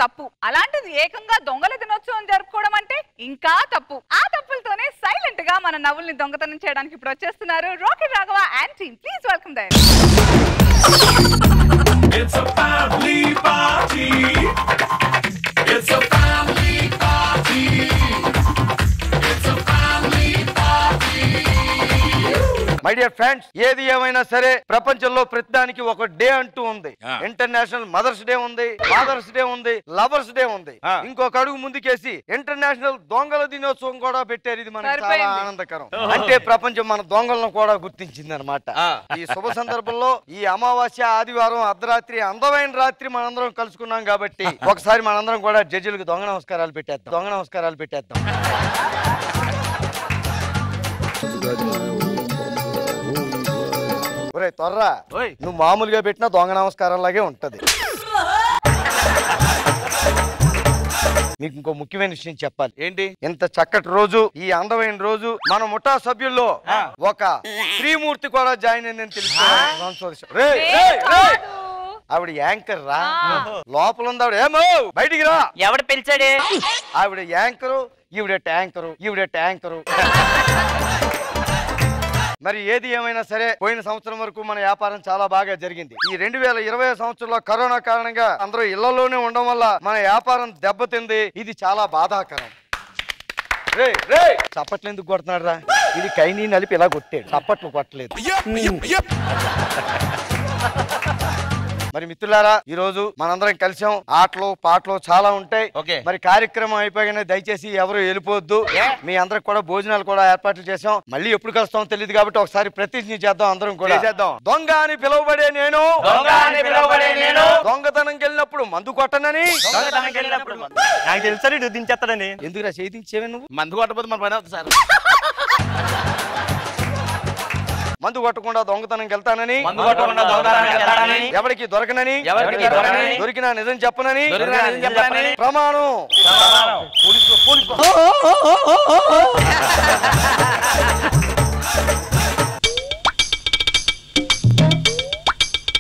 తప్పు. అలాంటిది ఏకంగా దొంగల దినోత్సవం జరుపుకోవడం అంటే ఇంకా తప్పు. ఆ తప్పులతోనే సైలెంట్ గా మన నవ్వుల్ని దొంగతనం చేయడానికి ఇప్పుడు వచ్చేస్తున్నారు Rocky Raghava and team. Please welcome them. It's a family party. It's a family party. It's a family party. My dear friends, ఏది ఏమైనా సరే ప్రపంచంలో ప్రతిదానికి ఒక డే అంటూ ఉంది. ఇంటర్నేషనల్ మదర్స్ డే ఉంది, ఫాదర్స్ డే ఉంది, లవర్స్ డే ఉంది. ఇంకొక అడుగు ముందుకేసి ఇంటర్నేషనల్ దొంగల దినోత్సవం కూడా పెట్టారు. ఇది మనకు చాలా ఆనందకరం. అంటే ప్రపంచం మన దొంగలను కూడా గుర్తించింది అనమాట. ఈ శుభ సందర్భంలో ఈ అమావాస్య ఆదివారం అర్ధరాత్రి అందమైన రాత్రి మనందరం కలుసుకున్నాం కాబట్టి ఒకసారి మనందరం కూడా జడ్జిలకు దొంగ నమస్కారాలు పెట్టేద్దాం. ఒరే త్వరరా, నువ్వు మామూలుగా పెట్టినా దొంగ నమస్కారం లాగే ఉంటది. మీకు ఇంకో ముఖ్యమైన విషయం చెప్పాలి. ఏంటి? ఇంత చక్కటి రోజు, ఈ అందమైన రోజు మన ముఠా సభ్యుల్లో ఒక శ్రీమూర్తి కూడా జాయిన్ అయిందని తెలుసు. ఆవిడ యాంకర్ రా, లోపల ఉంది ఆవిడ. ఏమో బయటికి రా. ఎవడు పిలిచాడే? ఆవిడ యాంకరు, ఈవిడ ట్యాంకరు. మరి ఏది ఏమైనా సరే పోయిన సంవత్సరం వరకు మన వ్యాపారం చాలా బాగా జరిగింది. ఈ 2020 సంవత్సరంలో కరోనా కారణంగా అందరూ ఇళ్లలోనే ఉండడం వల్ల మన వ్యాపారం దెబ్బతింది. ఇది చాలా బాధాకరం. చప్పట్లు ఎందుకు కొడుతున్నాడు రా? ఇది కైనీ నలిపి ఇలా కొట్టాడు, చప్పట్లు కొట్టలేదు. మరి మిత్రులారా, ఈ రోజు మనందరం కలిసాం. ఆటలు పాటలు చాలా ఉంటాయి. మరి కార్యక్రమం అయిపోయినా దయచేసి ఎవరు వెళ్ళిపోవద్దు. మీ అందరికి కూడా భోజనాలు కూడా ఏర్పాట్లు చేసాం. మళ్ళీ ఎప్పుడు కలుస్తాం తెలియదు కాబట్టి ఒకసారి ప్రతిజ్ఞ చేద్దాం. అందరం కూడా దొంగ అని పిలువబడే నేను దొంగతనంకి వెళ్ళినప్పుడు మందు కొట్టనని. నాకు తెలుసా దించేస్తాడని. ఎందుకురా చేయించేవే నువ్వు? మందు కొట్టకపోతే మన పని అవుతుంది సార్. మందు కొట్టకుండా దొంగతనంకి వెళ్తానని, ఎవరికి దొరకనని, దొరికినా నిజం చెప్పనని ప్రమాణం.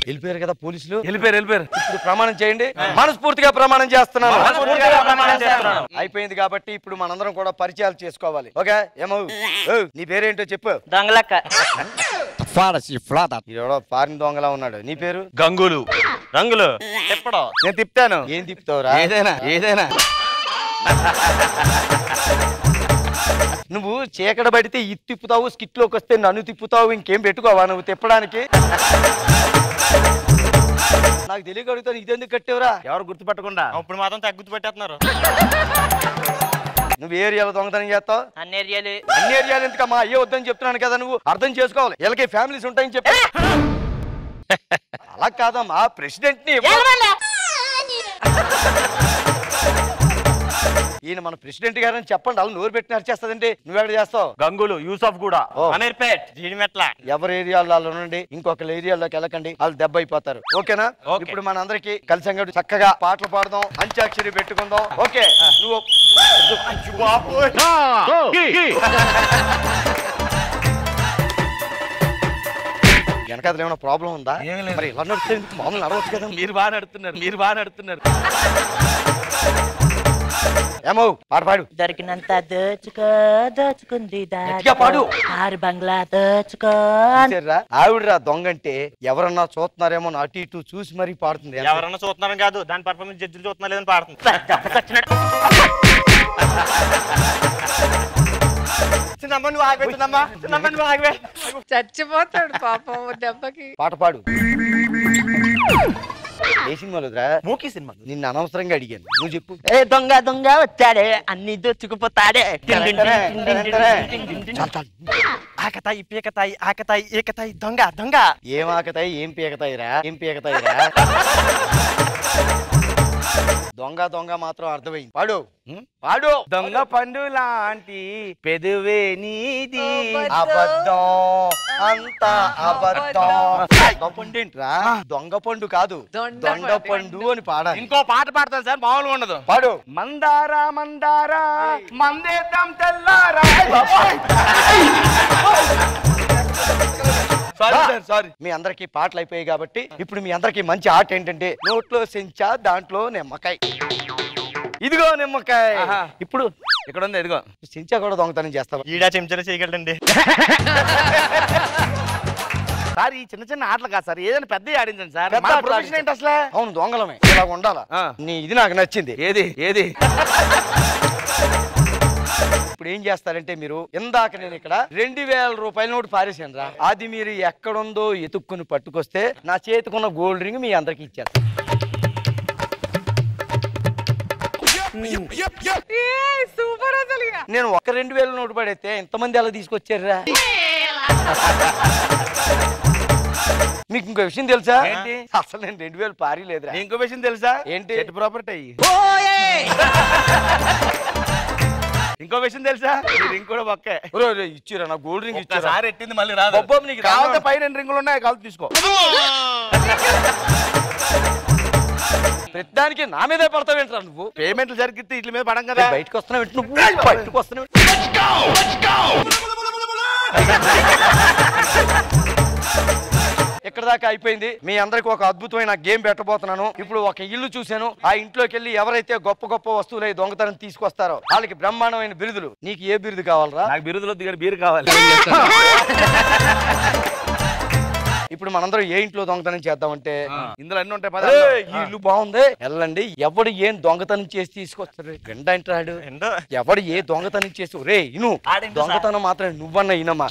వెళ్ళిపోయారు కదా పోలీసులు? వెళ్ళిపోయారు. ఇప్పుడు ప్రమాణం చేయండి. మనస్ఫూర్తిగా ప్రమాణం చేస్తున్నాను. అయిపోయింది కాబట్టి ఇప్పుడు మనందరం కూడా పరిచయాలు చేసుకోవాలి. ఓకే? ఏమో నీ పేరేంటో చెప్పు. దొంగలక్క. ఫారిన్ దొంగలా ఉన్నాడు. నీ పేరు? గంగులు. రంగులు తిప్పడం. నేను తిప్పుతాను. ఏం తిప్పుతావురా? ఏదైనా. నువ్వు చీకట పడితే ఇది తిప్పుతావు, స్కిట్ లోకి వస్తే నన్ను తిప్పుతావు. ఇంకేం పెట్టుకోవా నువ్వు తిప్పడానికి? నాకు తెలియక అడుగుతాను, ఇదెందుకు కట్టేవరా? ఎవరు గుర్తుపట్టకుండా ఇప్పుడు మాత్రం తగ్గ గుర్తుపెట్టేస్తున్నారు. నువ్వు ఏరియాలో దొంగతనం చేస్తావు? అన్ని ఏరియాలు. అన్ని ఏరియాలు ఎందుకమ్మా? అయ్యే వద్దని చెప్తున్నాను కదా, నువ్వు అర్థం చేసుకోవాలి. వీళ్ళకి ఫ్యామిలీస్ ఉంటాయని చెప్పి. అలా కాదమ్మా, ప్రెసిడెంట్ ని ఈయన మన ప్రెసిడెంట్ గారని చెప్పండి. వాళ్ళు నోరు పెట్టి నడిచేస్తుందండి. నువ్వెక్కడ చేస్తావు? గంగులు యూసఫ్ కూడా అమీర్పేట్ జీడిమెట్ల. ఎవరి ఏరియాలో వాళ్ళు ఉండండి, ఇంకొక ఏరియాలోకి వెళ్ళకండి, వాళ్ళు దెబ్బ అయిపోతారు. ఓకేనా? ఇప్పుడు మన అందరికి కలిసి చక్కగా పాటలు పాడదాం, అంత్యాక్షరి పెట్టుకుందాం. ఓకే? నువ్వు వెనకాల ఏమైనా ప్రాబ్లం ఉందా? మరి ఇలా నడుస్తే మామూలు నడవచ్చు కదా. మీరు బాగా నడుతున్నారు. ఏమో పాట పాడు. దొరికినంత దోచుకుంది పాడు. ఆరు బంగ్లా దోచుకో. ఆవిడరా దొంగంటే ఎవరన్నా చూస్తున్నారేమో అటు ఇటు చూసి మరీ పాడుతుంది. ఎవరన్నా చూస్తున్నారని కాదు, దాని పర్ఫార్మెన్స్ జడ్జిలు చూస్తున్నా లేదని పాడుతుంది. చచ్చిపోతాడు పాపం దెబ్బకి. పాట పాడు. ఏ సినిమాలోరా? మూకీ సినిమా. నిన్ను అనవసరంగా అడిగాను, నువ్వు చెప్పు. ఏ దొంగ దొంగ వచ్చాడే, అన్ని దోచుకుపోతాడే. ఆకతాయి పీకతాయి ఆకతాయి ఏకతాయి దొంగ దొంగ. ఏం ఆకతాయి ఏం పీకతాయిరా? దొంగ దొంగ మాత్రం అర్థమైంది. పాడు పాడు. దొంగ పండు లాంటి పెదవే నీది, అబద్ధం అంతా అబద్ధం. పండేంట్రా? దొంగ పండు కాదు, దొండ పండు అని పాడాలి. ఇంకో పాట పాడతాను సార్, మామూలుగా ఉండదు. పాడు. మందారా మందారా మందేద్దాం తెల్లారా. సారీ మీ అందరికి పాటలు అయిపోయాయి కాబట్టి ఇప్పుడు మీ అందరికి మంచి ఆట ఏంటంటే నోట్లో సెంచా దాంట్లో నిమ్మకాయ. ఇదిగో నిమ్మకాయ. ఇప్పుడు ఇక్కడ ఉంది. ఇదిగో సెంచా కూడా దొంగతనం చేస్తావా? ఈడా చెంచాలు చేయగలండి. సార్ ఈ చిన్న చిన్న ఆటలు కాదు సార్, ఏదైనా పెద్ద ఆడించండి సార్. పెద్ద ఆటలు ప్రొఫెషన్ ఏంటి అసలు? అవును దొంగలమే ఇలా ఉండాలా. నీ ఇది నాకు నచ్చింది. ఏది ఏది ఇప్పుడు ఏం చేస్తారంటే మీరు ఇందాక నేను ఇక్కడ 2000 రూపాయల నోటు పారేసాను రా, అది మీరు ఎక్కడుందో ఎతుక్కుని పట్టుకొస్తే నా చేతికున్న గోల్డ్ రింగ్ మీ అందరికి ఇచ్చేస్తా. సూపర్ అసలు. నేను ఒక 2000 నోటు పడైతే ఎంతమంది అలా తీసుకొచ్చారా? మీకు ఇంకో విషయం తెలుసా? ఏంటి? అసలు నేను 2000 పారీ లేదురా. ఇంకో విషయం తెలుసా? ఏంటి? ప్రాపర్టీ అయ్యి. ఇంకో విషయం తెలుసా? రింగ్ కూడా ఒకే ఇచ్చిరా నా గోల్డ్ రింగ్ ఇచ్చారా? సార్ ఎట్టింది మళ్ళీ రాదు. బొబ్బం నీకు కావాలంటే పైన 2 రింగులు ఉన్నాయి, కావాలి తీసుకో. ప్రతిదానికి నా మీదే పడతావేంట్రా నువ్వు? పేమెంట్లు జరిగితే ఇట్ల మీద పడం కదా. బయటకు వస్తున్నావు నువ్వు, బయటకు వస్తున్నావు. ఇక్కడ దాకా అయిపోయింది. మీ అందరికి ఒక అద్భుతమైన గేమ్ పెట్టబోతున్నాను. ఇప్పుడు ఒక ఇల్లు చూశాను, ఆ ఇంట్లోకి వెళ్ళి ఎవరైతే గొప్ప గొప్ప వస్తువులు దొంగతనం తీసుకొస్తారో వాళ్ళకి బ్రహ్మాండమైన బిరుదులు. నీకు ఏ బిరుదు కావాలరా? నాకు బిరుదులో దిగని బీరు కావాలి. ఇప్పుడు మనందరం ఏ ఇంట్లో దొంగతనం చేద్దామంటే ఇందులో అన్ని ఉంటాయి. ఈ ఇల్లు బాగుంది వెళ్ళండి. ఎవడు ఏం దొంగతనం చేసి తీసుకొస్తాడు గంటాడు. ఎవడు ఏ దొంగతనం చేసి రే ఇను దొంగతనం మాత్రం నువ్వన్న ఇనమ్మా.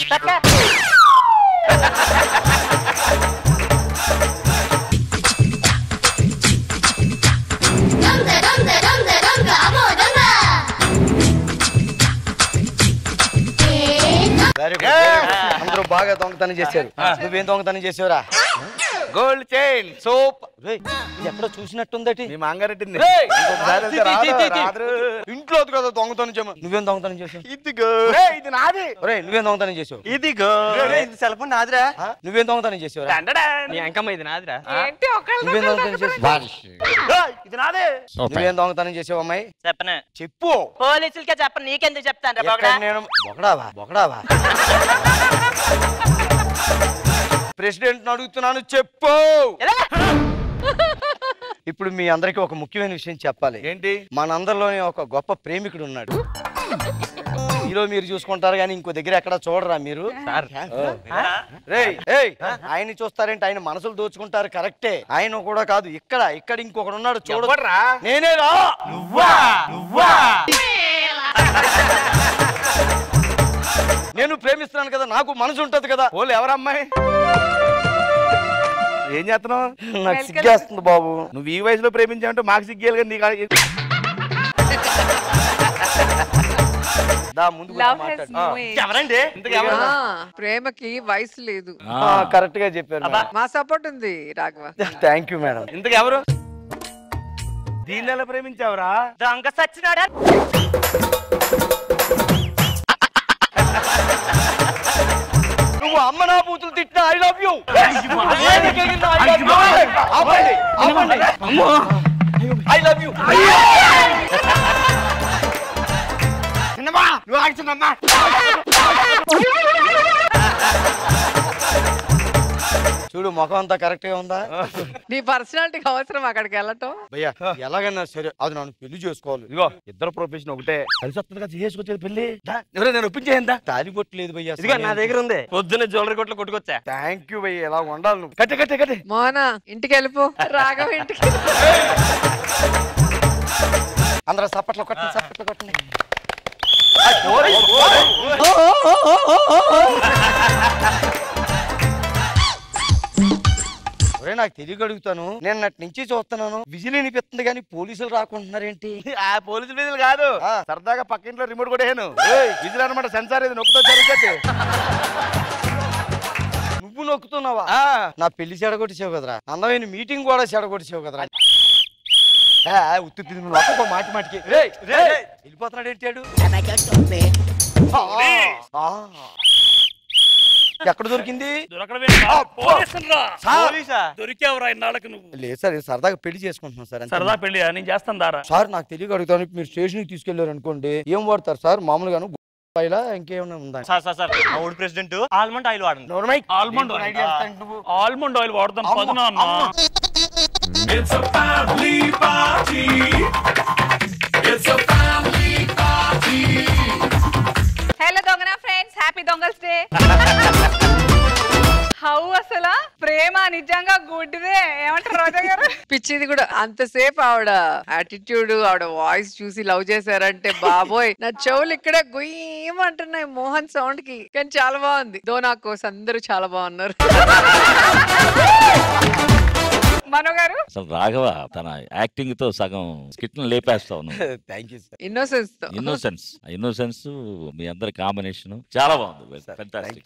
అందరూ బాగా దొంగతనం చేశారు. నువ్వేం దొంగతనం చేసావురా? Gold chain soap. ఇది ఎక్కడో చూసినట్టుందటి. మీ మాంగారెడ్డిని ఇంట్లో కదా దొంగతనం చేయమని. నువ్వేం దొంగతనం చేసావు? ఇదిగో ఇది నాది. నువ్వేం దొంగతనం చేసావు? ఇదిగో సెల్ ఫోన్ నాదిరా. నువ్వేం దొంగతనం చేసావురా? నీ అంకమ్మ ఇది నాదిరా. ఏంటి నువ్వేం దొంగతనం చేసావు? ఇది నాదే. నువ్వేం దొంగతనం చేసావు అమ్మాయి? చెప్పను. చెప్పు. పోలీసులకే చెప్పను, నీకెందుకు చెప్తాను రా ఎక్కడ నేను బొగడావా ప్రెసిడెంట్ అడుగుతున్నాను చెప్పు. ఇప్పుడు మీ అందరికి ఒక ముఖ్యమైన విషయం చెప్పాలి. ఏంటి? మనందరిలోనే ఒక గొప్ప ప్రేమికుడు ఉన్నాడు. మీలో మీరు చూసుకుంటారు కానీ ఇంకో దగ్గర ఎక్కడ చూడరా మీరు? ఆయన్ని చూస్తారేంటి? ఆయన మనసులు దోచుకుంటారు కరెక్టే. ఆయన కూడా కాదు, ఇక్కడ ఇంకొకడు ఉన్నాడు చూడరా. నేనే రా. నేను ప్రేమిస్తున్నాను కదా, నాకు మనసు ఉంటది కదా. ఓళ్ళు ఎవరమ్మాయి? ఏం చేస్తున్నావు? నాకు సిగ్గేస్తుంది బాబు. నువ్వు ఈ వయసులో ప్రేమించావంటే మాకు సిగ్గేయాలి కానీ నీకు ఎవరండి? ప్రేమకి వయసు లేదు. కరెక్ట్ గా చెప్పారు. మా సపోర్ట్ ఉంది రాఘవ. Thank you madam. ఇంతకు ఎవరు? దీన్ని ఎలా ప్రేమించావురా? దొంగ సచ్చినాడా? నువ్వు అమ్మ నా బూతులు తిట్టిన I love you. I love you. నువ్వు ఆగిస్తున్నా. చూడు ముఖం అంతా కరెక్ట్ గా ఉందా? నీ పర్సనాలిటీకి అవసరం అక్కడికి వెళ్ళటం. భయ్యా ఎలాగైనా సరే అది నన్ను పెళ్లి చేసుకోవాలి. ఇదిగో ఇద్దరు ప్రొఫెషన్ ఒకటే, కలిసి వస్తుంది కదా చేసుకొచ్చేది పెళ్లి. ఎవరైనా నేను ఒప్పించేయంతా? తాలి కొట్టలేదు భయ్యా. ఇదిగో నా దగ్గర ఉంది, పొద్దున్న జ్యువెలరీ కొట్లు కొట్టుకొచ్చా. థ్యాంక్ యూ భయ్యా. ఎలా ఉండాలి నువ్వు? కట్టే మోహన ఇంటికి వెళ్ళిపో. రాఘవ ఇంటికి. అందరూ సప్పట్లు కొట్టండి. నాకు తెలియక అడుగుతాను. నేను నటి నుంచి చూస్తున్నాను విజిల్ వినిపిస్తుంది కానీ పోలీసులు రాకుంటున్నారేంటి? ఆ పోలీసులు విధులు కాదు, సరదాగా పక్కింట్లో రిమోట్ కూడా విజిల్ అనమాట. సెన్సార్ ఇది నొక్కుతో జరుగుతుంది. నువ్వు నొక్కుతున్నావా? నా పెళ్లి చెడగొట్టేసావు కదరా. అందమైన మీటింగ్ కూడా చెడగొట్టేసావు కదరా. ఉత్తి మాటికి వెళ్ళిపోతున్నాడు ఏంటాడు? ఎక్కడ దొరికింది? లేదు సార్, సరదాగా పెళ్లి చేసుకుంటున్నాం సార్. సరదా పెళ్లి నేను చేస్తాను దారా సార్. నాకు తెలియక అడుగుతాను, మీరు స్టేషన్ కి తీసుకెళ్లారు అనుకోండి ఏం వాడతారు సార్? మామూలుగాను ఆయిల్ ఇంకేమైనా ఉందా? సార్ మా ఊడి ప్రెసిడెంట్ ఆల్మండ్ ఆయిల్ వాడండి. ఆల్మండ్ ఆల్మండ్ ఆయిల్ వాడదాం పదునా అన్న. It's a family party. It's a family party. Hello దొంగన ఫ్రెండ్స్, హ్యాపీ దొంగల్స్ డే. హౌ అసలు ప్రేమ నిజంగా గుడ్డిదే ఏమంటారు రోజా గారు? పిచ్చిది కూడా. అంతసేపు ఆవిడ యాటిట్యూడ్, ఆవిడ వాయిస్ చూసి లవ్ చేశారంటే బాబోయ్, నా చెవులు ఇక్కడే గుయ్యమంటున్నాయి మోహన్ సౌండ్ కి. కానీ చాలా బాగుంది. నా కోసం అందరూ చాలా బాగున్నారు. మనో గారు అసలు రాఘవ తన యాక్టింగ్ తో సగం స్కిట్ లేపేస్తావు. Thank you sir. ఇన్నోసెన్స్ తో. ఇన్నోసెన్స్ మీ అందరి కాంబినేషన్ చాలా బాగుంది.